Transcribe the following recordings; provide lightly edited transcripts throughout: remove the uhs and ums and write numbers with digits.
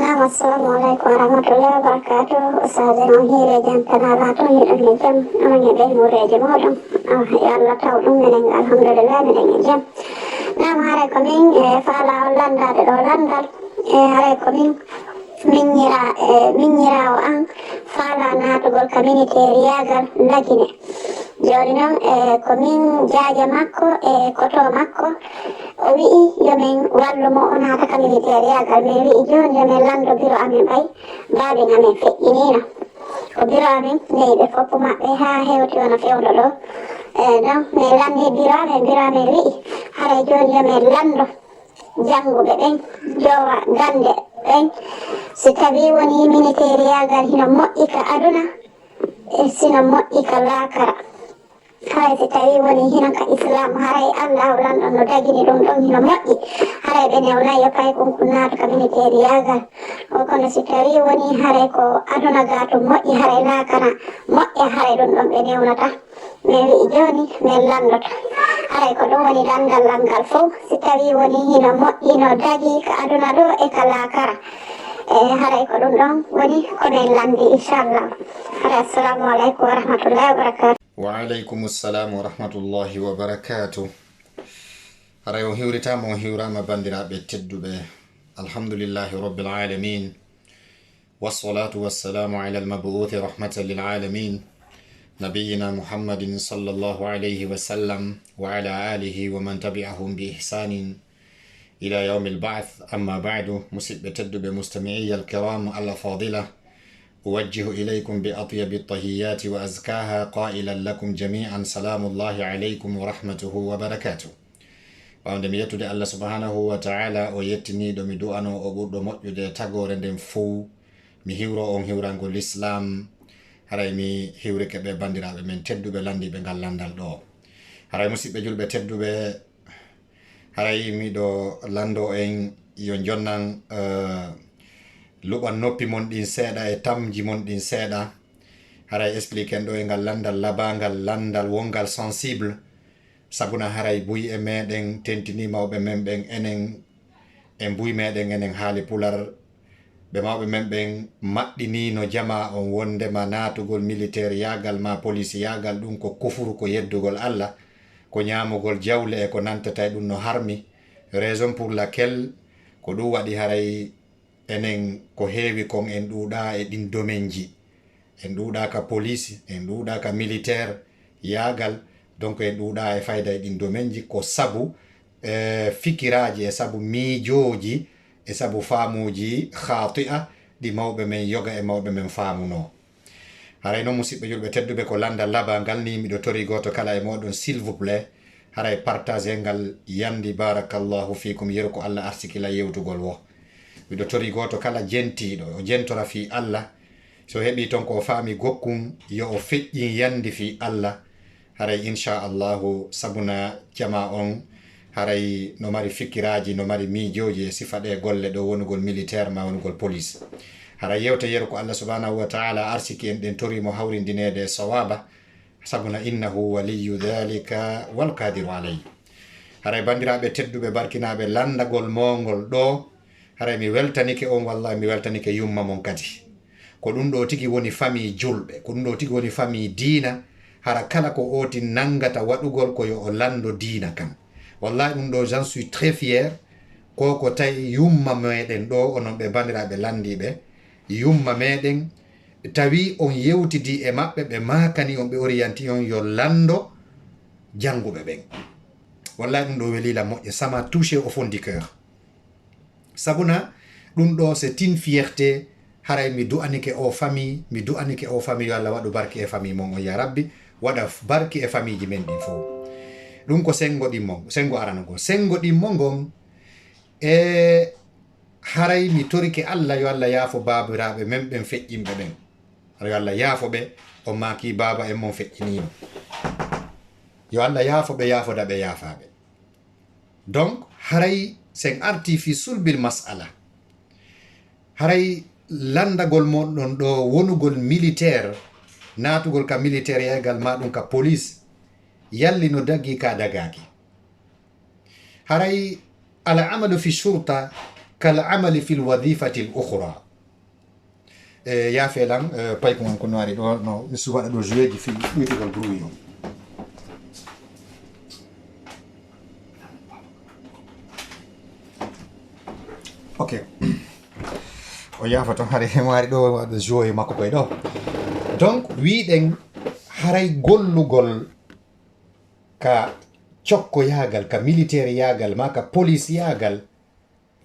Assalamualaikum warahmatullahi wabarakatuh. Ustazah hire jam tanala to hire jam amanya be mure jam odon. Ya Allah taw dum menen alhamdulillah menen jam. Hare ko min fala landa de do landal. Hare ko minnyira o an fala natugol community riyagal lagine. Joni noon ko min jaaja makko koto makko o wi'i yomin wallumo o naata ka militaire yagal min wi'i joni yomin lando biro amin ɓay baaɓen amin feƴƴinino ko biro amin neyɓe foppo maɓɓe ha hewti wona fewdo ɗo donc min landi biro amin wi'i haray joni yomin lando jannguɓe ɓen jowa gande ɓen si tawi woni militaire yagal hino moƴƴi ka aduna sino moƴƴi ka laakara. Haray si tawi woni hino ka islam haray allah lanɗo no dagini ɗum ɗon hino moƴƴi haray ɓe newnayo pay konko naata ka militaire yagal o kono si tawi woni haray ko aduna ga to moƴƴi haray laakana moƴƴa haray ɗum ɗon ɓe newnata min wi'i joni min landoto haray ko ɗum woni landal langal fof si tawi woni hino moƴƴi no dagi ka aduna ɗo e ka laakara haray ko ɗum ɗon woni komin landi inchallah haray assalamu aleykum wa rahmatullahi wa barakatuh. وعليكم السلام ورحمة الله وبركاته. هراي وهيوريتام وهيوراما باندرا بتدوبه. الحمد لله رب العالمين والصلاة والسلام على المبعوث رحمة للعالمين نبينا محمد صلى الله عليه وسلم وعلى آله ومن تبعهم بإحسان إلى يوم البعث. أما بعد مسيب بتدوبه مستمعي الكرام الأفاضلة أوجه إليكم بأطيب الطهيات وأزكاها قائلا لكم جميعا سلام الله عليكم ورحمته وبركاته. وعندما يتدى الله سبحانه وتعالى ويتني دومي دوانو أبودو مؤجد تغور ندم فو مي هيورو أون هيورانغو الإسلام هراي مي هيوريك بي باندرا من تدو بلاندي بنغال لاندال دو هراي مسيب بجول بتدو بي هراي مي دو لاندو إن يونجونان luɓan noppi mon ɗin seeɗa e tamji mon ɗin seeɗa haray explique en ɗo e ngal landal labangal landal wongal sensible sabuna haray buy e meɗen tentini mawɓe men ɓen enen e buy meɗen enen haali pular ɓe mawɓe men ɓen maɗɗinino jama on wondema natugol militaire yagal ma police yagal ɗum ko kufuru ko yeddugol Allah ko ñamugol jawle e ko nantata ɗum no harmi raison pour laquelle ko ɗum waɗi haray enen ko heewi kon en ɗuuɗa e ɗin domaine ji en ɗuuɗa ka police en ɗuuɗa ka militaire yagal donc en ɗuuɗa e fayda e ɗin domaine ji ko sabu fikiraji e sabu miijoji e sabu faamuji khati'a ɗi mawɓe men yoga e mawɓe men faamuno. haray noon musidɓe julɓe tedduɓe ko landa labangal ni miɗo tori goto kala e moɗon s'il vous plaît haray partage ngal yandi barakallahu fikum yeru ko Allah arsikila yewtugol wo miɗo tori goto kala jentiɗo o jentora fi Allah so heɓi ton ko faami gokkum yo o feƴƴin yandi fi Allah haray inchallahu sabuna jama on haray no mari fikiraji no mari miijoji e sifa ɗe golle ɗo wonugol militaire ma wonugol police haray yewta yeru ko Allah subhanahu wa ta'ala arsiki en ɗen torimo hawrindinede sawaba sabuna innahu waliyu dhalika wal qadiru alayhi. haray bandiraɓe tedduɓe barkinaɓe landagol mongol ɗo haray mi weltanike on wallahi mi weltanike yumma mon kadi ko ɗum ɗo tigi woni famille julɓe ko ɗum ɗo tigi woni famille diina hara kala ko oti nangata waɗugol ko yo o lando diina kam wallahi ɗum ɗo j'en suis très fier ko tawi yumma meɗen ɗo onon ɓe bandiraɓe landiɓe yumma meɗen tawi on yewtidi e maɓɓe ɓe makani on ɓe orienti on yo lando janguɓe ɓen wallahi ɗum ɗo welila moƴƴe ça m'a touché au fond du cœur sabuna ɗum ɗo c'est une fierté haray mi du'anike o famille yo Allah waɗu barki e famille mon o ya rabbi waɗa barki e famille ji men ɗin fof ɗum ko sengo ɗimmo sengo aranago sengo ɗimmo ngon e haray mi torike Allah yo Allah yaafo babiraɓe men ɓen feƴƴimɓe ɓen yo Allah yaafo ɓe o maki baba en mon feƴƴinino yo Allah yaafo ɓe yaafoda ɓe yaafaɓe donc haray sen arti fi sulbil mas'ala haray landagol moɗon ɗo wonugol militaire natugol ka militaire yagal ma ɗum ka police yalli no dagi ka dagaki haray ala amalu fi shurta كالعمل في الوظيفة الأخرى. يا فلان بايكم أنكم ناري نو نسوا دو جوي في ويتيكال برويو. اوكي o yafato hare mari ɗo joyi makko koye ɗo donc wiɗen haray gollugol ka cokko yagal ka militaire yagal ma ka police yagal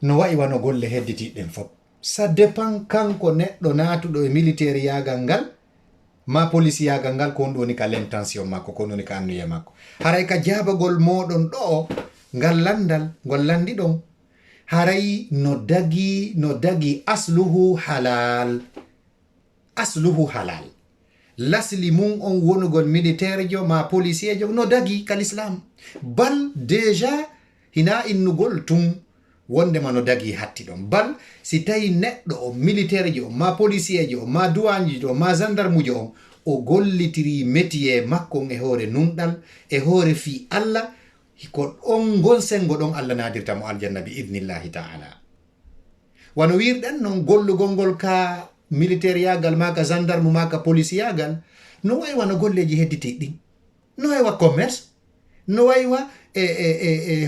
no wayi wano golle hedditiɗen fof ça dépend kanko neɗɗo natuɗo e militaire yagal ngal ma police yagal ngal ko on ɗoni ka l'intention makko ko on ɗoni ka annuye makko haray ka jabagol moɗon ɗo ngal landal ngol landi ɗon haray no dagi asluhu halal lasli mum on wonugol militaire jo ma policier jo no dagi kal islam bal déjà hina innugol tum wondema no dagi hatti ɗon bal si tawi neɗɗo o militaire jo ma policier jo ma douane jo ma gendarme jo on o gollitiri métier makko e hoore nunɗal e hoore fi Allah ko on gon sengo ɗon Allah nadirta mo aljanna bi idnillahi ta'ala wano wirɗen non gollugol ngol ka militaire yagal ma ka gendarme ma ka police yagal no way wano golleji hedditi ɗin no way wa commerce no way wa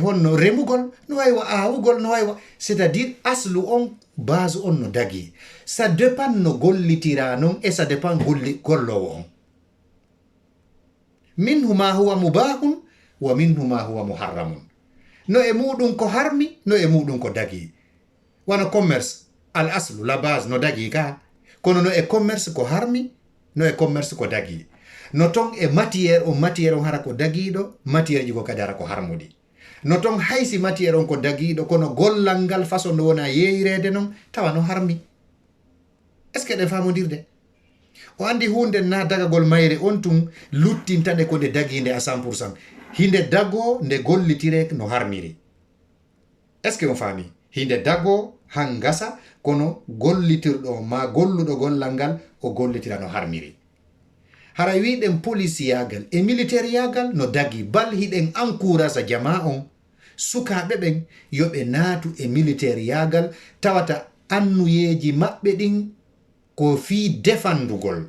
honno remugol no way wa awugol no way wa c'est à dire aslu on base on no dagi ça dépend no gollitira non et ça dépend gollowo on minhu ma huwa mubahun wa minhu ma huwa muharramun no e muɗum ko harmi no e muɗum ko dagi wano commerce al aslu la base no dagi ka kono no e commerce ko harmi no e commerce ko dagi no ton e matière on hara ko dagiɗo matière ji ko kadi hara ko harmudi no ton haysi matière on ko dagiɗo kono gollal ngal façon no wona yeyrede non tawa no harmi est ce que ɗe famodirde o andi hunde na dagagol mayre on tun luttintade ko nde daginde à 100%. Hinde dago nde gollitire no harmiri est ce que on fami hinde dago hangasa kono gollitirɗo ma golluɗo gollal ngal o gollitira no harmiri hara wiɗen police yagal e militaire yagal no dagi bal hiɗen encourage jama on sukaɓe ɓen yoɓe naatu e militaire yagal tawata annuyeji maɓɓe ɗin ko fi defandugol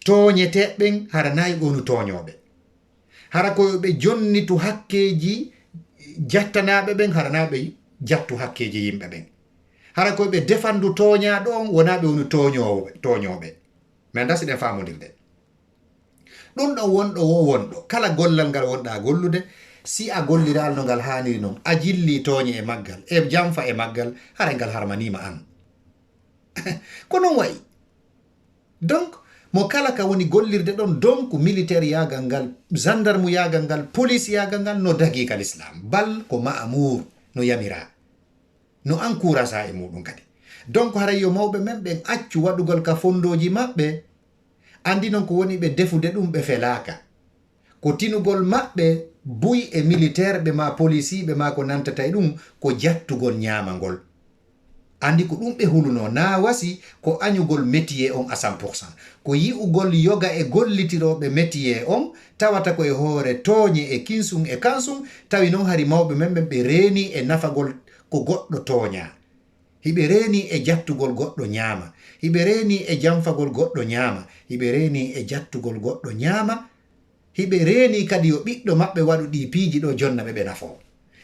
toñeteɓen hara nayi gonu toñoɓe hara koyoɓe jonnitu hakkeji jattanaɓe ɓen haranaɓe jattu hakkeji yimɓe ɓen hara koyoɓe defandu toñaɗo on wonaɓe woni toñoɓe min anda siɗen famodirde ɗum ɗon wonɗo wo wonɗo kala gollal ngal wonɗa gollude si a golliral no ngal haniri noon a jilli toñe e maggal e jamfa e maggal hara ngal harmanima an ko non wayi donc mo kala ka woni gollirde ɗon donc militaire yagal ngal gendarme yagal ngal police yagal ngal no dagi kal islam bal ko ma'amour no yamira no encourage e muɗum kadi donc haray yo mawɓe men ɓen accu waɗugol ka fondoji maɓɓe andi noon ko woni ɓe defude ɗum ɓe felaka ko tinugol maɓɓe buy e militaire ɓe ma policiɓe ma ko nantata e ɗum ko jattugol ñamagol andi ko ɗum ɓe huluno na wasi ko añugol métier on à 100%. Ko yi'ugol yoga e gollitiroɓe métier on tawata ko e hoore tooñe e kinsum e kansum tawi noon hari mawɓe men ɓe reeni e nafagol ko goɗɗo tooña hiɓe reeni e jattugol goɗɗo ñaama hiɓe reeni e jamfagol goɗɗo ñaama hiɓe reeni e jattugol goɗɗo ñaama hiɓe reeni kadi yo ɓiɗɗo maɓɓe waɗu ɗi piiji ɗo jonna ɓe nafo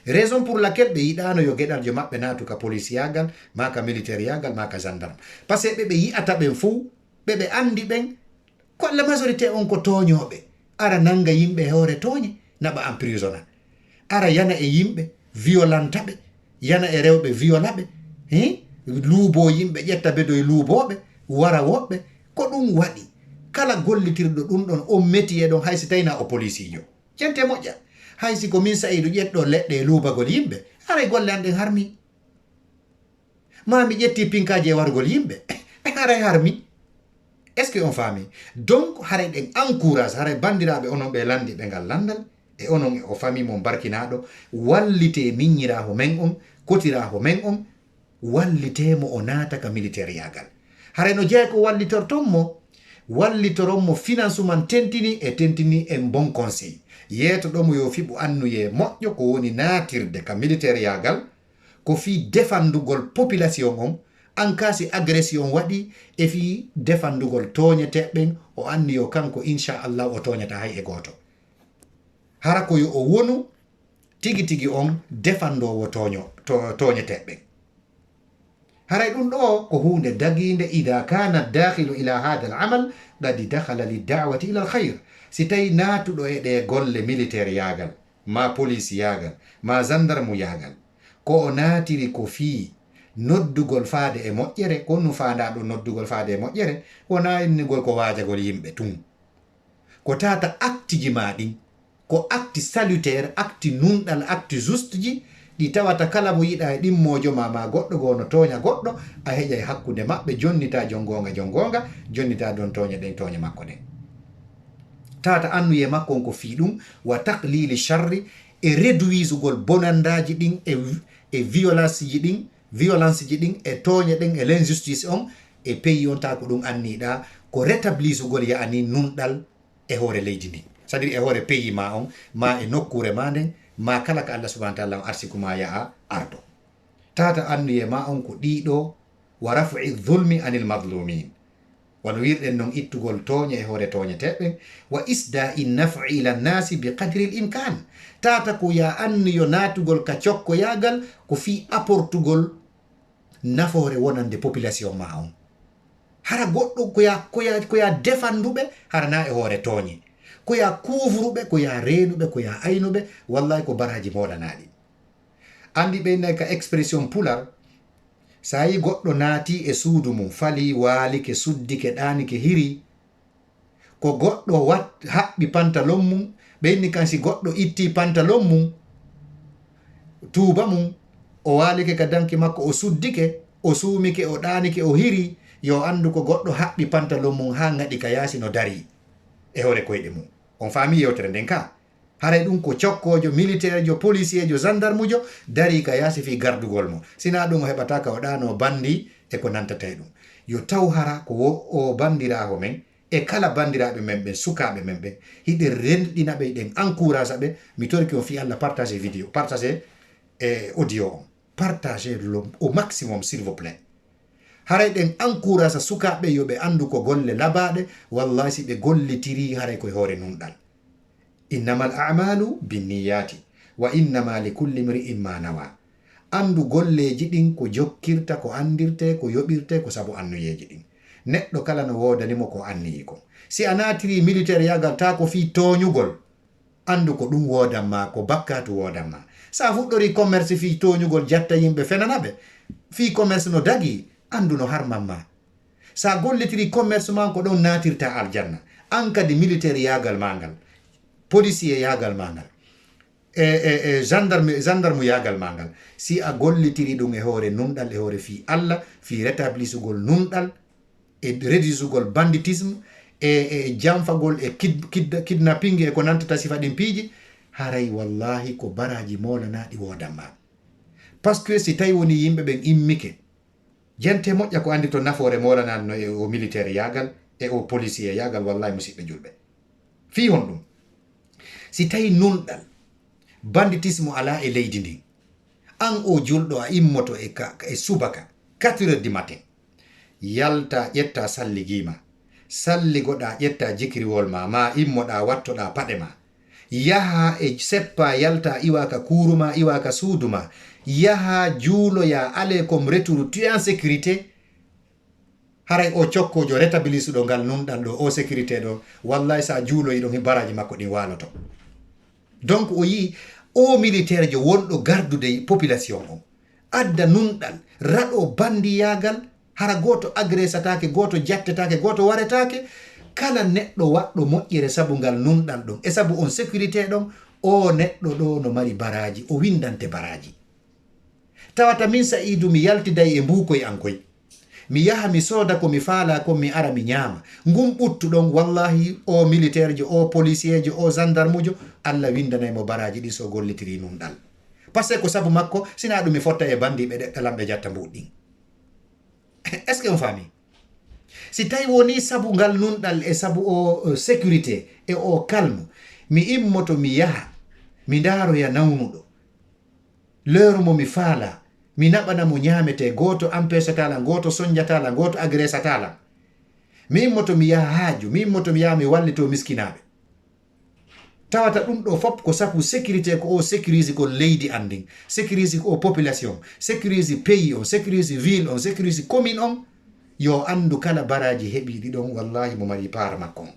raison pour laquelle ɓe yiɗano yo gueɗal jo maɓɓe naatu ka police yagal ma ka militaire yagal ma ka gendarme par ce que ɓe yi'ata ɓen fou ɓe andi ɓen ko la majorité on ko toñoɓe ara nanga yimɓe e hoore tooñe naɓa emprisonna ara yana e yimɓe violenta ɓe yana e rewɓe viola ɓe luubo yimɓe ƴetta bedoye luuboɓe wara woɓɓe ko ɗum waɗi kala gollitirɗo ɗum ɗon o métier ɗon haysi tawina o policijo jente moƴƴa haysi ko min sayiɗo ƴetɗo leɗɗe e luubagol yimɓe haray golle an ɗen harmi mami ƴetti pinkaji e wargol yimɓe haray harmi est ce que on faami donc haray ɗen encourage haray bandiraɓe onon ɓe landi ɓe ngal landal e onon o famille mon barkinaɗo wallite miññiraho men on kotiraho men on wallitemo o naata ka militaire yagal haray no jeeya ko wallitoronmo finance man tentini en bon conseil yeeto ɗomo yo fiɓu annuye moƴƴo ko woni naatirde ka militaire yagal ko fi defandugol population on an kasi agression waɗi e fi defandugol toñeteɓen o anni yo kanko inchallah o toñata hay e goto hara ko yo o wonu tigi tigi on defandowo toñeteɓen haray ɗum ɗo ko hunde daginde ida kana dakhilu ila hada al amal qad dakhala lidawati ila al khayr si tawi natuɗo e ɗe golle militaire yagal ma police yagal ma gendarme yagal ko o natiri ko fi noddugol faade e moƴƴere ko nu fanda ɗo noddugol faade e moƴƴere wona innigol ko wajagol yimɓe tun ko tata acte ji ma ɗin ko acte salutaire acte nunɗal acte juste ji ɗi tawata kala mo yiɗa e ɗimmojo ma goɗɗo go no toña goɗɗo a heƴa e hakkude maɓɓe jonnita jongonga jonnita don toña ɗen toña makko ɗen tata annuye makko on ko fi ɗum wa taqlili sharri e réduisugol bonandaji ɗin e violence ji ɗin e toña ɗen e l'injustice on e pays on ta ko ɗum anniɗa ko rétablisugol yaani nunɗal e hoore leydi ndi c'est à dire e hoore pays ma on ma e nokkure ma nden ma kala ko Allah subhanahu wa ta'ala arsikuma yaha ardo tata annuye ma on ko ɗiɗo wa raf'i dhulmi anil madlumin wano wirɗen noon ittugol toña e hoore toñeteɓe wa isda'i naf'i ila nnasi bi qadri l imkan tata ko ya annuyo natugol ka cokkoyagal ko fi apportugol nafoore wonande population ma on hara goɗɗo koya defanduɓe hara na e hoore toñe koya kufruɓe koya reenuɓe koya aynuɓe wallahi ko baraji moɗanaɗi andi ɓe ka expression pular sa yi goɗɗo naati e suudu mum fali waalike suddike ɗanike hiri ko goɗɗo haɓɓi pantalon mum ɓenni kan si goɗɗo itti pantalon mum tuuba mum o waalike ka danki makko o suddike o suumike o ɗanike o hiri yo andu ko goɗɗo haɓɓi pantalon mum ha ngaɗi ka yaasi no dari e hoore koyɗe mum on faami yewtere nden ka haray ɗum ko cokkojo militaire jo policier jo gendarme jo dari ka yaasi fi gardugol mo sina ɗum o heɓata ka o ɗano bandi e ko nantata ɗum yo taw hara ko o bandiraho men e kala bandiraɓe men ɓen sukaɓe men ɓen hiɗe renɗina ɓe ɗen encourage ɓe mi torki on fi Allah partage vidéo partage audio on partage au maximum s'il vous plaît haray ɗen encourage sukaɓe yoɓe andu ko golle labaɗe wallahi si ɓe gollitiri haray koye hoore nunɗal innama al a'malu binniyati wa innama li kulli mri'in ma nawa andu golleji ɗin ko jokkirta ko andirte ko yoɓirte ko sabu annuyeji ɗin neɗɗo kala no wodanimo ko anniyi ko si a natiri militaire yagal ta ko fi toñugol andu ko ɗum wodanma ko bakkatu wodanma sa fuɗɗori commerce fi toñugol jatta yimɓe fenanaɓe fi commerce no dagi andu no harmanma sa gollitiri commerce man ko ɗon natirta aljanna an kadi militaire yagal mangal policier yagal mangal gendarme yagal mangal si a gollitiri ɗum e hoore nunɗal e hoore fi Allah fi rétablisugol nunɗal e réduisugol banditisme e jamfagol e kidnapping e ko nantata sifa ɗin piiji haray wallahi ko baraji molanaɗi wodanma par ce que si tawi woni yimɓe ɓen immike jente moƴƴa ko andi to nafoore molanano e o militaire yagal e o policier yagal wallahi musidɓe julɓe fi hon ɗum si tawi nunɗal banditisme ala e leydi ndin an o julɗo a immoto e subaka 4 heures du matin yalta ƴetta salligima salligoɗa ƴetta jikriwol ma immoɗa wattoɗa paɗe ma yaha e seppa yalta iwaka kuruma iwaka suuduma yaha juuloya ale comme retour tu es en sécurité haray o cokkojo rétablisuɗo ngal nunɗal ɗo o sécurité ɗo wallahi sa juuloyi ɗon baraji makko ɗin waloto donc o yi o militaire jo wonɗo gardude population on adda nunɗal raɗo bandiyagal hara goto agressatake goto jattetake goto waretake kala neɗɗo waɗɗo moƴƴere sabu ngal nunɗal ɗon e sabu on sécurité ɗon o neɗɗo ɗo no mari baraji o windante baraji tawata min Sa'idu mi yaltiday e mbukoy an koy mi yaha mi sooda ko mi faala ko mi ara mi ñaama ngum ɓuttuɗon wallahi o militaire jo o policier jo o gendarme jo Allah windanaymo baraji ɗi so gollitiri nunɗal par ce que ko sabu makko sina ɗum mi fotta e bandiɓe ɗeɗɗalamɓe jatta mbuɗɗin est ce que on faami si tawi woni sabu ngal nunɗal e sabu o sécurité e o calme mi immoto mi yaha mi ndaaroya nawnuɗo l'heure mo mi faala mi naɓana mo ñamete, goto ampesatala, goto soñjatala, goto agresatala. min mo to mi yaha haaju, min mo to mi yaha mi wallito miskinaɓe. tawata ɗum ɗo fop ko sabu sécurité ko o sécurise ko leydi andin, sécurise ko o population, sécurise pays on, sécurise ville on, sécurise commune on. yo andu kala baraji heɓiɗi ɗon wallahi mo mari par makko on.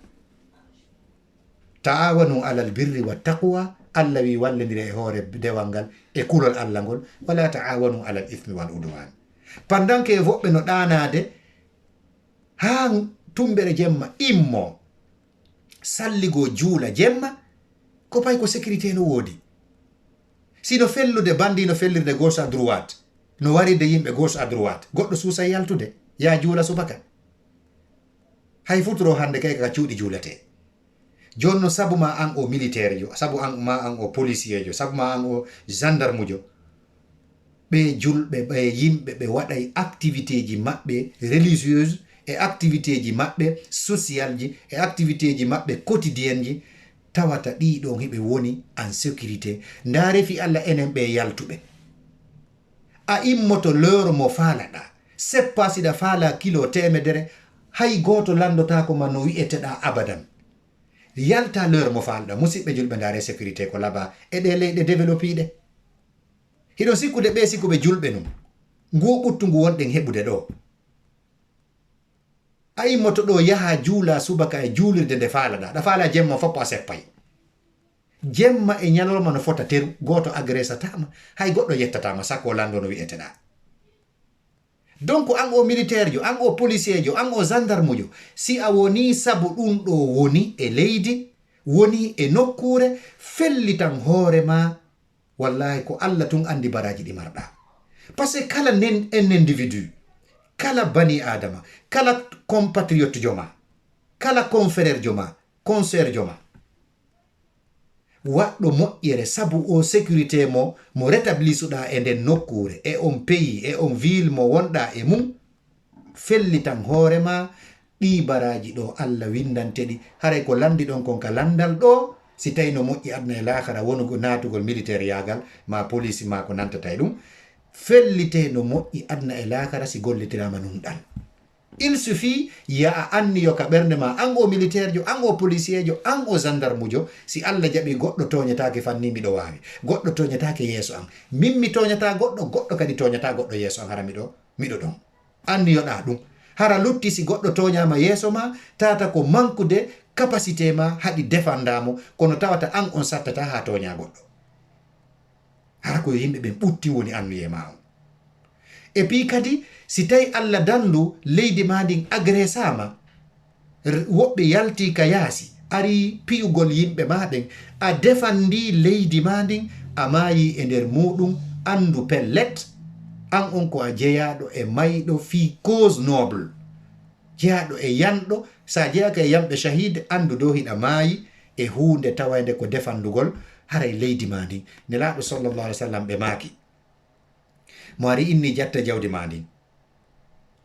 ta'awanu alal birri wa taqwa, Allah wi wallidire e hoore dewal ngal e kulol Allah ngol, wala ta'awanu alal ithmi wal udwan. Pendant que woɓɓe no ɗanade ha tumbere jemma immo salligo juula jemma, ko pay ko sécurité no woodi. sino fellude bandi no fellirde gauche à droite, no waride yimɓe gauche à droite, goɗɗo suusa yaltude ya juula subaka. hay futuro hande kay ka cuuɗi juulete. jonno sabu ma an o militaire jo, sabu ma an o policier jo, sabu ma an o gendarme jo, ɓe julɓe ɓe yimɓe ɓe waɗay activité ji maɓɓe religieuse e activité ji maɓɓe social ji e activité ji maɓɓe quotidienne ji, tawata ɗiɗon hiɓe woni en sécurité. ndaare fi Allah enen ɓe yaltuɓe. a immoto leuro mo faalaɗa, seppa siɗa faala kilo temedere, hay goto landotako ma no wi'eteɗa abadan. yalta leuro mo faalaɗa, musidɓe julɓe ndaare sécurité ko laba e ɗe leyɗe développiɗe. hiɗo sikkude ɓe sikkuɓe julɓe num, ngu ɓuttu ngu wonɗen heɓude ɗo. a immoto ɗo yaha juula subaka e juulirde nde faalaɗa, ɗa faala jemma foppo a seppay. jemma e ñalorma no fota teru, goto agresatama, hay goɗɗo yettatama sakko lando no wi'eteɗa. donc an o militaire jo, an o policier jo, an o gendarme jo, si a woni sabu ɗum ɗo woni e leydi, woni e nokkure, fellitan hoorema, wallahi ko Allah tun andi baraji ɗi marɗa. par ce que kala en individu, kala bani adama, kala compatriote joma, kala confrère joma, consœur joma, waɗɗo moƴƴere sabu o sécurité mo rétablissuɗa e nden nokkure e on pays e on ville mo wonɗa e mum, fellitan hoorema. ɗi baraji ɗo Allah windanteɗi. haray ko landi ɗon kon ka landal ɗo, si tawi no moƴƴi adna e lahara wonugo natugol militaire yagal ma police ma ko nantata e ɗum, fellite no moƴƴi adna e lahara si gollitirama num ɗan. il suffit ya a anni yo ka ɓernde ma, an o militaire jo, an o policier jo, an o gendarme jo, si Allah jaɓi goɗɗo toñatake fanni miɗo wawi, goɗɗo toñatake yeeso an, min mi toñata goɗɗo, goɗɗo kadi toñata goɗɗo yeeso an, hara miɗo ɗon anniyoɗa ɗum. hara lutti si goɗɗo toñama yeeso ma, tata ko manquede capacité ma haɗi défendamo, kono tawata an on sattata ha toña goɗɗo. hara ko yimɓe ɓen ɓutti woni annuye ma on. et puis kadi si tawi Allah dandu leydi ma ndin agressama, woɓɓe yalti ka yaasi ari piyugol yimɓe maɗen, a defandi leydi ma ndin, a maayi e nder muɗum, andu pellet, an on ko a jeyaɗo e mayɗo fi cause noble, jeyaɗo e yanɗo. sa jeyaka e yamɓe shahide, andu dow hiɗa maayi e hunde tawande ko defandugol haray leydi ma ndin. nelaɗo sallallahu alaihi wa sallam ɓe maaki mo ari inni jatta jawdi ma ndin.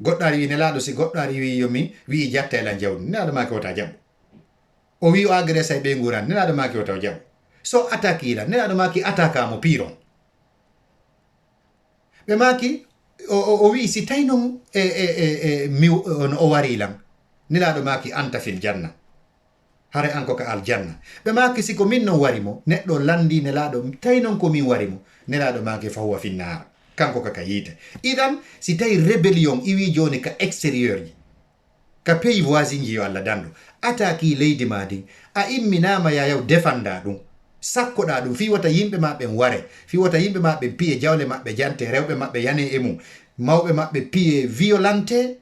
goɗɗo ari wi nelaɗo, si goɗɗo ari wi yomi wi jatta elan jawdi, nelaɗo maki wota jaɓɓo. o wi o agressa e ɓe nguran, nelaɗo maki wota jaɓɓo. so attaque ila, nelaɗo maki attaque mo piron. ɓe maki o wi si tawi noon o wari lan, nelaɗo maki anta fil janna, hare an ko ka aljanna. ɓe maki siko min non warimo, neɗɗo landi nelaɗo, tawi noon ko min warimo, nelaɗo maki fa huwa finnar, kanko kaka yiite. idan si tawi rébellion iwi joni ka extérieur ji, ka pays voisin ji yo Allah dandu, attaque leydi ma ndin, a imminama yayaw defanda ɗum, sakkoɗa ɗum, fi wata yimɓe maɓɓe ware, fi wata yimɓe maɓɓe piye jawle maɓɓe jante, rewɓe maɓɓe yane e mum, mawɓe maɓɓe piye violenté,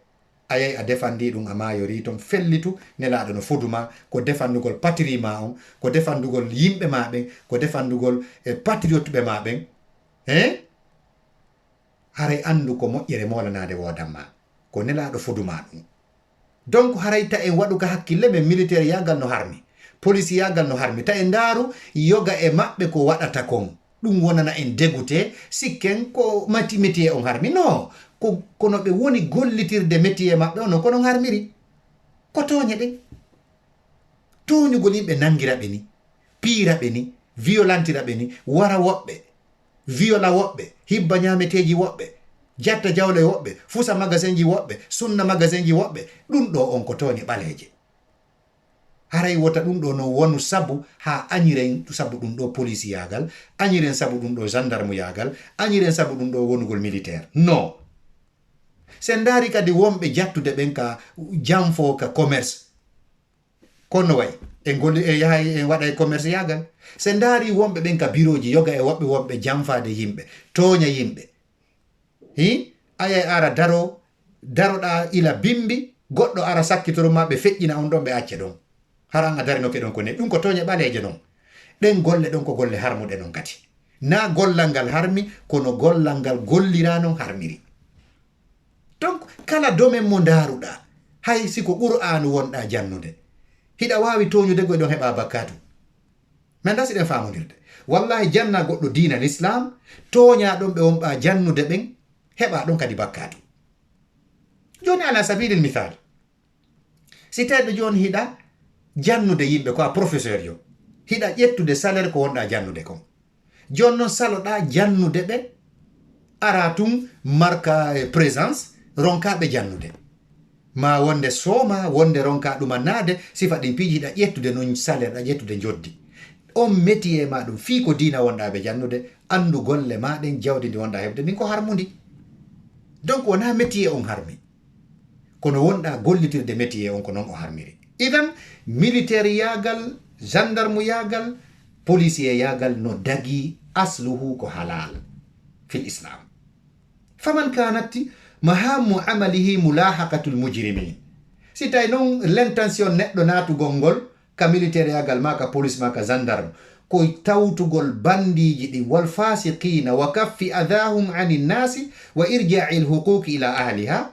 a yahi a defandi ɗum, a mayori toon fellitu. nelaɗo no fuduma ko defandugol patrie ma on, ko defandugol yimɓe maɓen, ko defandugol patriote ɓe maɓen, haray andu ko moƴƴere molanade wodanma, ko nelaɗo fuduma ɗum. donc haray ta en waɗuga hakkille ɓe militaire yagal no harmi, police yagal no harmi, ta en daaru yoga e maɓɓe ko waɗata kon, ɗum wonana en dégoûté, sikken ko métier on harmi. non, kono ɓe woni gollitirde métier maɓɓe ono kono harmiri, ko toñe ɗen. toñugol yimɓe nangira ɓe ni, piira ɓe ni, violentira ɓe ni, wara woɓɓe viola woɓɓe, hibba ñameteji woɓɓe, jatta jawle woɓɓe, fusa magasin ji woɓɓe, sunna magasin ji woɓɓe. Ɗum ɗo on ko tooñe ɓaleeje. Haray wota ɗum ɗo no wonu sabu ha añiren sabu ɗum ɗo police yagal, añiren sabu ɗum ɗo gendarme yagal, añiren sabu ɗum ɗo wonugol militaire. Non. Sen daari kadi wonɓe jattude ɓen ka janfo ka commerce. Kono way en golli e yahay en waɗa e commerce yagal. Sen daari wonɓe ɓen ka bureau ji yoga e woɓɓe janfade yimɓe, tooña yimɓe. Ayay ara daroɗa ila bimbi, goɗɗo ara sakkitoro ma ɓe feƴƴina on ɗon ɓe acce ɗon. Haran a darinoke ɗon ko ne ɗum ko tooñe ɓaleeje non. Ɗen golle ɗon ko golle harmuɗe non kadi. Na gollal ngal harmi, kono gollal ngal gollira non harmiri. Donc kala domaine mo ndaruɗa, hay siko Qur'anu wonɗa jannude, hiɗa wawi toñude goy ɗon heɓa bakkatu. Men da siɗen famodirde. Wallahi janna goɗɗo diina l'islam, toña ɗon ɓe wonɓa jannude ɓen, heɓa ɗon kadi bakkatu. Joni ala sabilil mithal, si tawiɗo joni hiɗa jannude yimɓe ko a professeur yo, hiɗa ƴettude salaire ko wonɗa jannude kon. Joni noon saloɗa jannude ɓe, ara tun marka présence, ronkaɓe jannude. Ma wonde sooma, wonde ronka ɗumannade, sifa ɗin piiji hiɗa ƴettude non salaire, ɗa ƴettude joddi. On métier ma ɗum fii ko diina wonɗa ɓe jannude, andu golle maɗen jawdi ndi wonɗa heɓde ndin ko harmundi. Donc wona métier on harmi, kono wonɗa gollitirde métier on ko noon o harmiri. Idan militaire yagal, gendarme yagal, policier yagal no dagi asluhu ko halal fil islam. Faman kanatti mahamu amalihi mulahaqatul mujrimin. Si tawi noon l'intention neɗɗo natugol ngol ka militaire yagal ma, ka police ma, ka gendarme, ko tawtugol bandiji ɗin wal fasiqina wa kaffi adahum ani nnasi wa irja'i lhuquqi ila ahliha.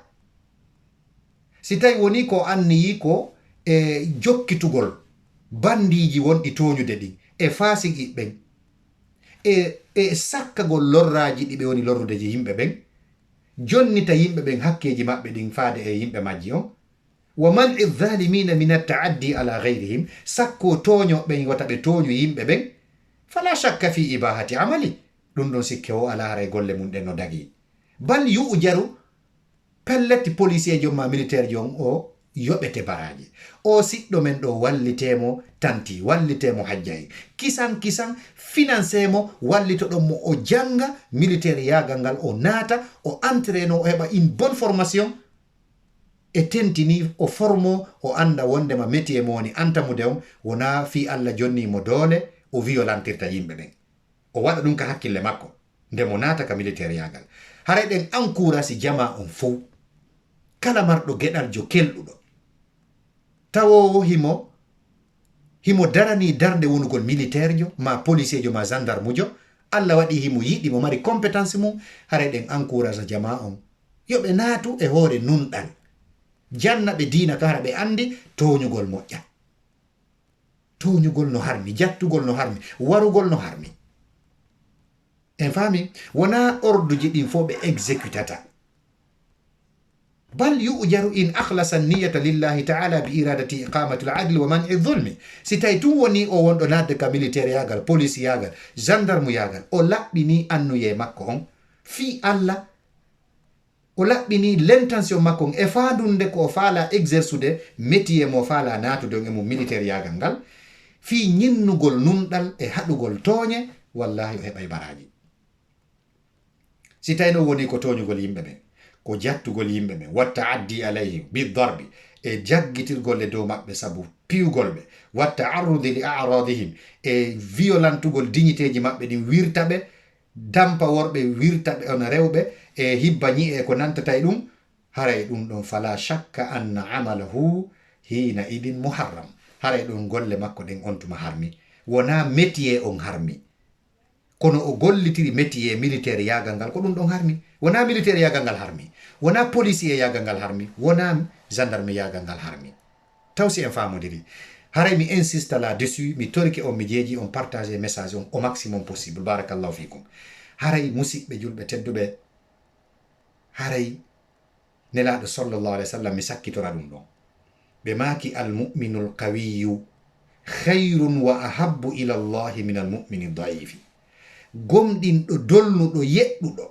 Si tawi woni ko anniyi ko e jokkitugol bandiji wonɗi toñude ɗin e fasiki ɓen e sakkagol lorraji ɗi ɓe woni lorrudeji yimɓe ɓen, jonnita yimɓe ɓen hakkeji maɓɓe ɗin faade e yimɓe majji on, wa man'i dhalimina min at-ta'addi ala ghayrihim, sakko toño ɓen wata ɓe toñu yimɓe ɓen, fala shakka fi ibahati amali. Ɗum ɗon sikke o ala hara e golle mum ɗen no dagi. Bal yu'jaru pelletti policier jomma militaire jon o yoɓete baraji. O siɗɗo men ɗo wallitemo tanti, wallitemo hajjayi, kisan financé mo, wallito ɗon mo o janga militaire yagal ngal, o naata o entraîne o heɓa une bonne formation e tentini o formo o anda wondema métier mo woni antamude on wona fi Allah jonnimo doole o violentirta yimɓe ɓen. O waɗa ɗum ka hakkille makko nde mo naata ka militaire yagal. Haray ɗen encourage jama on fof, kala marɗo geɗaljo kelɗuɗo tawowo himo darani darde wonugol militaire jo ma policier jo ma gendarme jo, Allah waɗi himo yiɗi mo mari compétence mum. Haray ɗen encourage jama on yoɓe naatu e hoore nunɗal, janna ɓe diina ka hara ɓe andi toñugol moƴƴa, toñugol no harmi, jattugol no harmi, warugol no harmi. En faami, wona orduji ɗin fo ɓe exécutata, bal yu'jaru in akhlasa niyata lillahi ta'ala bi iradati iqamati al-adl wa man'i dhulmi. Si tawi tun woni o wonɗo nadde ka militaire yagal, police yagal, gendarme yagal, o laɓɓini annuye makko on fi Allah, o laɓɓini l'intention makko on e fandunde ko o faala exercude métier mo faala natude on e mo militaire yagal ngal, fi ñinnugol nunɗal e haɗugol tooñe, wallahi o heɓay baraji. Si tawi no woni ko toñugol yimɓe ɓen, ko jattugol yimɓe ɓen, watta addi alayhim bidarbi, e jaggitirgol e dow maɓɓe sabu piwgol ɓe, watta arrudi li a'radihim, e violentugol dignitéji maɓɓe ɗin, wirta ɓe, dampa worɓe, wirta ɓe on rewɓe, e hibba ñi'e ko nantata e ɗum. Haray ɗum ɗon fala shakka anna amalahu hina idin muharram. Haray ɗum golle makko ɗen on tuma harmi, wona métier on harmi, kono o gollitiri métier militaire yagal ngal ko ɗum ɗon harmi. Wona militaire yagal ngal harmi, wona policier yagal ngal harmi, wona gendarme yagal ngal harmi. Taw si en famodiri. Haray mi insiste là-dessus, mi torki on, mi jeeji on partage message on au maximum possible. Barakallahu fikum. Haray musidɓe julɓe tedduɓe, haray nelaɗo sallallahu alayhi wa sallam mi sakkitora ɗum ɗon, ɓe maaki almuminu alqawiyu khayrun wa ahabbu ila allahi min almumini daifi. gomɗinɗo dolnuɗo yeɗɗuɗo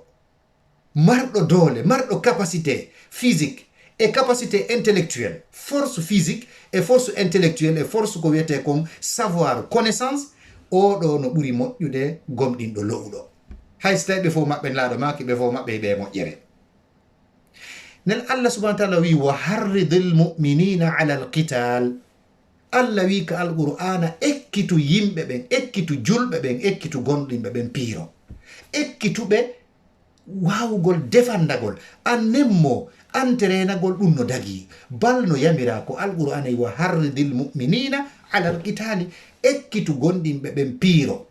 marɗo doole marɗo capacité physique et capacité intellectuelle, force physique et force intellectuelle et force ko wiyete kon savoir connaissance oɗo no ɓuri moƴƴude gomɗinɗo lowɗo. hay so tawi ɓe fof maɓɓe laaɗo maki ɓe fof maɓɓe ɓe moƴƴere. nen Allah subhanahu wa ta'ala wi wa harridil mu'minina ala alqital. Allah wi ka alqur'ana ekkitu yimɓe ɓen, ekkitu julɓe ɓen, ekkitu gonɗinɓe ɓen piiro, ekkituɓe wawugol defandagol annemmo anterenagol ɗum no dagi bal no yamira ko alqur'ana wa harridil mu'minina ala alqitali, ekkitu gonɗinɓe ɓen piiro.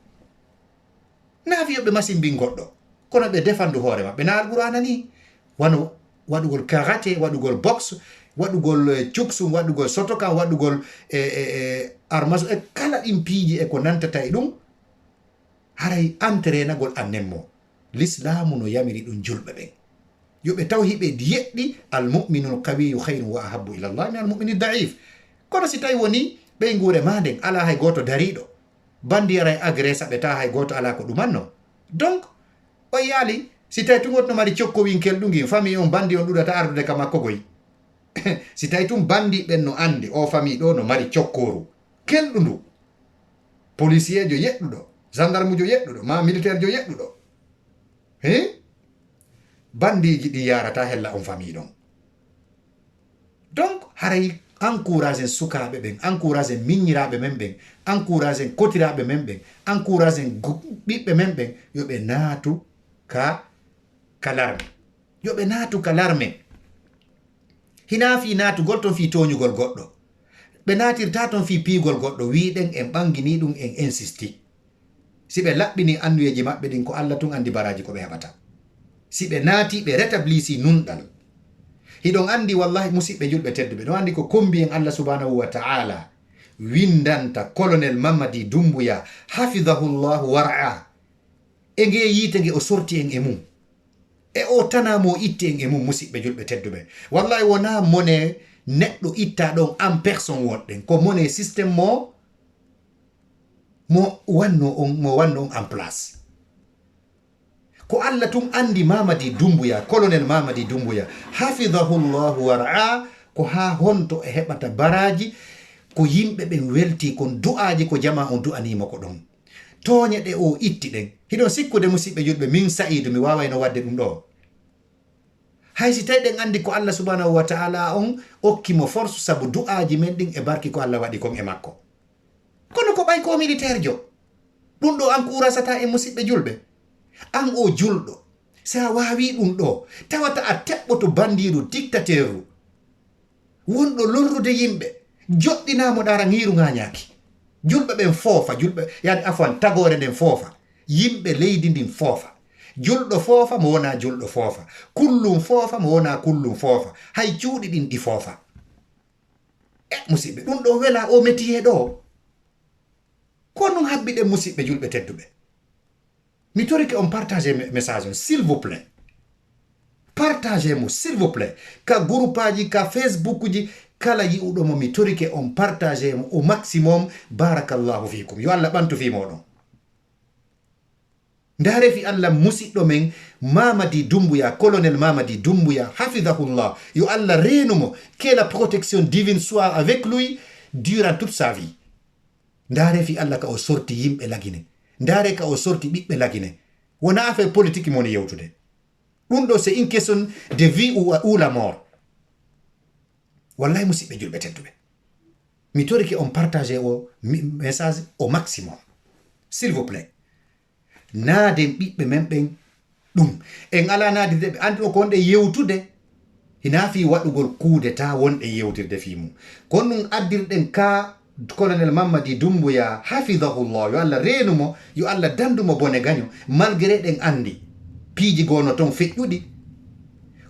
na wiyoɓe machine mbin goɗɗo kono ɓe defandu hoore maɓɓe na alqur'ana ni wano waɗugol karate, waɗugol boxe, waɗugol cuksum, waɗugol sotokan, waɗugol armaso e kala ɗin piiji e ko nantata e ɗum haray entrainagol annemmo. l'islamu no yamiri ɗum julɓe ɓen yoɓe taw hiɓe yeɗɗi almu'minu lqawiyu hayrun wa ahabbu ila llah min almu'mini daif. kono si tawi woni ɓey nguure ma nden ala hay goto dariɗo bandiyara e agresa ɓe tawa hay goto ala ko ɗumanno. donc o yaali si tawi tun goto no mari cokkowinkel ɗugin famille on bandi on ɗuɗata ardude ka makko goyi si tawi tun bandi ɓen no andi o famille ɗo no mari cokkoru kelɗu ndu, policier jo yeɗɗuɗo, gendarme jo yeɗɗuɗo, ma militaire jo yeɗɗuɗo, bandiji ɗi yarata hella on famille ɗon. donc haray encouragen sukaɓe ɓen, encouragen miññiraɓe men ɓen, encouragen kotiraɓe men ɓen, encouragen ɓiɓɓe men ɓen yoɓe naatu ka larme, yoɓe naatu ka larme. hina fi naatugol ton fi toñugol goɗɗo, ɓe naatirta ton fi piigol goɗɗo. wiɗen en ɓangini ɗum en insisti. si ɓe laɓɓini annuyeji maɓɓe ɗin ko Allah tun andi baraji ko ɓe heɓata. si ɓe naati ɓe rétablisi nunɗal, hiɗon andi wallahi musidɓe julɓe tedduɓe ɗon andi ko kombi en Allah subhanahu wa ta'ala windanta colonel Mamadi Doumbouya hafidahullahu war'a e nge yiite nge o sorti en e mum e o tanamo itti en e mum. musidɓe julɓe tedduɓe wallahi wona mone neɗɗo itta ɗon en personne wonɗen, ko mone systéme mo wanno on en place. ko Allah tun andi Mamadi Doumbouya, colonel Mamadi Doumbouya hafidahullahu war'a ko ha honto e heɓata baraji ko yimɓe ɓen welti kon du'aji ko jama on du'anima ko ɗon tooñe ɗe o itti ɗen. hiɗon sikkude musidɓe julɓe min Sa'idu mi wawayno wadde ɗum ɗo hay si tawi ɗen andi ko Allah subhanahu wa ta'ala on okkimo force sabu du'aji men ɗin e barki ko Allah waɗi kon e makko. kono ko ɓay ko militaire jo ɗum ɗo encourageata e musidɓe julɓe. an o julɗo sa wawi ɗum ɗo tawata a teɓɓoto bandiru dictateur wonɗo lorrude yimɓe joɗɗinamo ɗara ngiru ŋañaki. julɓe ɓen foofa, julɓe yani afwan tagore nden foofa, yimɓe leydi ndin foofa, julɗo foofa mo wona julɗo foofa, kullum foofa mo wona kullum foofa, hay cuuɗi ɗin ɗi foofa. musidɓe ɗum ɗo wela o métier ɗo ko non habbiɗe musidɓe julɓe tedduɓe. mi torike on partage message on s'il vous plaît, partagez mo s'il vous plaît ka groupe aji ka Facebook ji kala yi'uɗomo mi torike on partage mo au maximum. barakallahu fikum, yo Allah ɓantu fi moɗon. ndare fi Allah musidɗo men Mamadi Doumbouya, colonel Mamadi Doumbouya hafidahullah, yo Allah renumo, que la protection divine soit avec lui durant toute sa vie. ndare fi Allah ka o sorti yimɓe lagine, ndare ka o sorti ɓiɓɓe lagine. wona affaire politique moni yewtude ɗum ɗo c'est une question de vie ou la mort. wallahi musidɓe julɓe tedduɓe mi torike on partage o message au maximum s'il vous plaît. naaden ɓiɓɓe men ɓen ɗum en ala naadide ɓe andi o ko wonɗe yewtude hina fi waɗugol kuude ta wonɗe yewtirde fi mum. kono ɗum addirɗen ka colonel Mamadi Doumbouya hafidahullah, yo Allah renumo, yo Allah dandumo bone gaño, malgré ɗen andi piiji gono ton feƴƴuɗi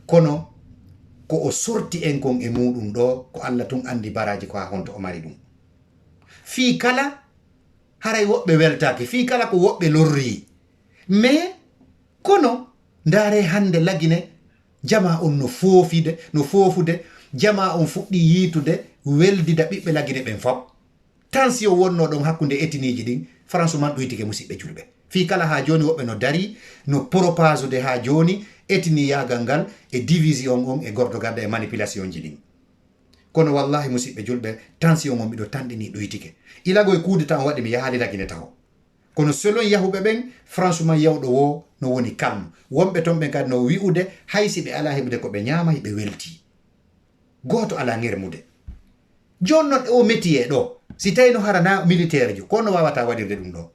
kono ko o sorti en kon e muɗum ɗo ko Allah tun andi baraji ko ha honto o mari ɗum. fi kala haray woɓɓe weltaki, fi kala ko woɓɓe lorri, mais kono ndare hande lagine jama on no foofude jama on fuɗɗi yiitude weldida ɓiɓɓe lagine ɓen fop. tension wonno ɗon hakkude etiniji ɗin franchement ɗoytike musidɓe julɓe. fi kala ha joni woɓɓe no dari no propage ha joni etini yagal ngal e division on e gordogadda e manipulation ji ɗin. Kono wallahi musidɓe julɓe tension on miɗo tanɗini ɗoytike ilago e coup d'état on waɗi mi yahaaliragine taw. Kono selon yahuɓe ɓen franchement yawɗo wo no woni calme, wonɓe ton ɓen kadi no wi'ude haysi ɓe ala heɓude ko ɓe ñaama ɓe welti, goto ala ngermude. Jon non o métier ɗo si tawi no harana militaire jo kono wawata waɗirde ɗum ɗo.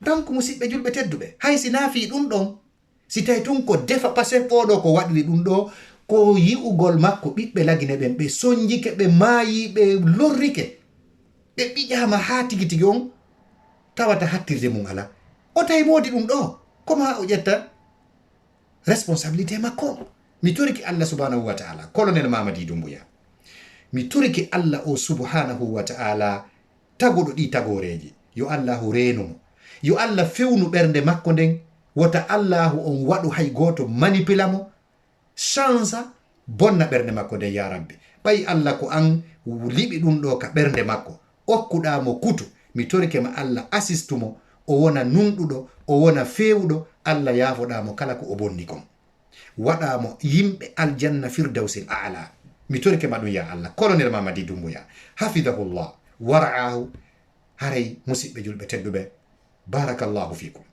Donc musidɓe julɓe tedduɓe haysi naafi ɗum ɗon si tawi tun ko defa pasque oɗo ko waɗiri ɗum ɗo ko yi'ugol makko ɓiɓɓe lagine ɓen ɓe soñjike ɓe maayi ɓe lorrike ɓe ɓiƴama ha tigi tigi on tawata hattirde mum ala o tawi modi ɗum ɗo comme ha o ƴetta responsabilité makko. Mi toriki Allah subhanahu wa ta'ala colonel Mamadi Doumbouya, mi toriki Allah o subhanahu wa ta'ala tagoɗo ɗi tagoreji yo Allahu reenumo, yo Allah fewnu ɓernde makko nden, wota Allahu on waɗu hay goto manipula mo change bonna ɓernde makko nden ya rabbi. ɓay Allah ko an liɓi ɗum ɗo ka ɓernde makko okkuɗamo kutu, mi torike ma Allah assistumo o wona nunɗuɗo o wona fewuɗo, Allah yafoɗamo kala ko o bonni kon, waɗamo yimɓe aljanna firdausil a'la. mi torike ma ɗum ya Allah. Colonel Mamadi Doumbouya hafidahullah wara'ahu. haray musidɓe julɓe tedduɓe barakallahu fikum,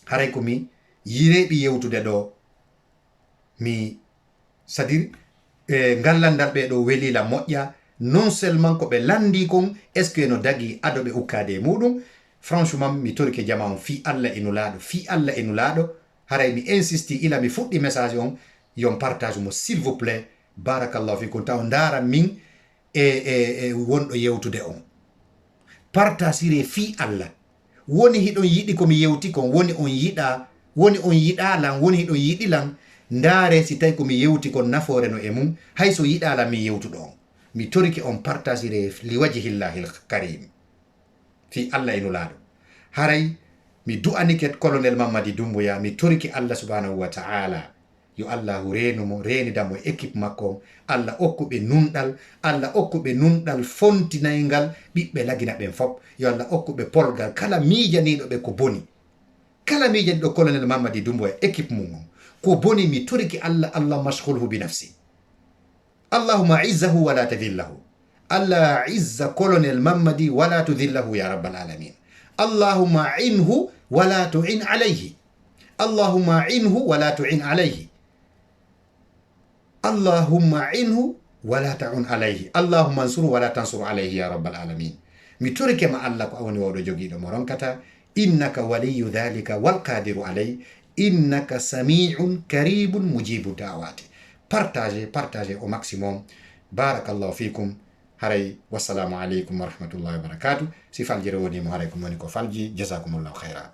haray ko mi yireɓi yewtude ɗo mi c'est-à-dire ngallandal ɓe ɗo welila moƴƴa, non seulement ko ɓe landi kon est ce que no dagi adoɓe ukkade e muɗum. Franchement mi torike jama on fi Allah e nulaɗo, fi Allah e nulaɗo. haray mi insisti ila mi fuɗɗi message on yon partage mo s'il vous plaît, barakallahu fikum, taw ndara min wonɗo yewtude on partagire fi Allah. woni hiɗon yiɗi komi yewti kon, woni on yiɗa, woni on yiɗalan, woni hiɗon yiɗilan, ndaare si tawi komi yewti kon nafoore no e mum, hay so yiɗalan min yewtuɗo on. mi toriki on partagire li wajhillahil karim fi Allah e nulaɗo. haray mi du'aniket colonel Mamadi Doumbouya, mi toriki Allah subhanahu wa ta'ala yo Allahu reenumo, reenidamo e équipe makko, Allah okkuɓe nunɗal, Allah okkuɓe nunɗal fontinaygal ɓiɓɓe lagina ɓen fop, yo Allah okkuɓe polgal kala miijaniɗo ɓe ko boni, kala miijaniɗo colonel Mamadi Doumbouya équipe mum on ko boni. mi toriki Allah, Allah mashghulhu bi nafsi, Allahumma izzahu wala tadhillahu, Allah izza colonel Mamadi wala tudhillahu ya rabbal alamin. Allahumma inhu wala tu'in alayhi, Allahumma inhu wala tu'in alayhi, Allahumma inhu wala ta'un alayhi, Allahumma ansuru wala tansuru alayhi ya rabbal alamin. mi torike ma Allah ko awoni wawɗo jogiɗo mo ronkata, innaka waliyu dhalika wal qadiru alayhi, innaka sami'un karibun mujibu da'wati. partagez au maximum. barakallahu fikum. haray wassalamu aleykum wa rahmatullahi wa barakatuh. si faljire woni mo haray ko moni ko falji, jazakumullahu khayra.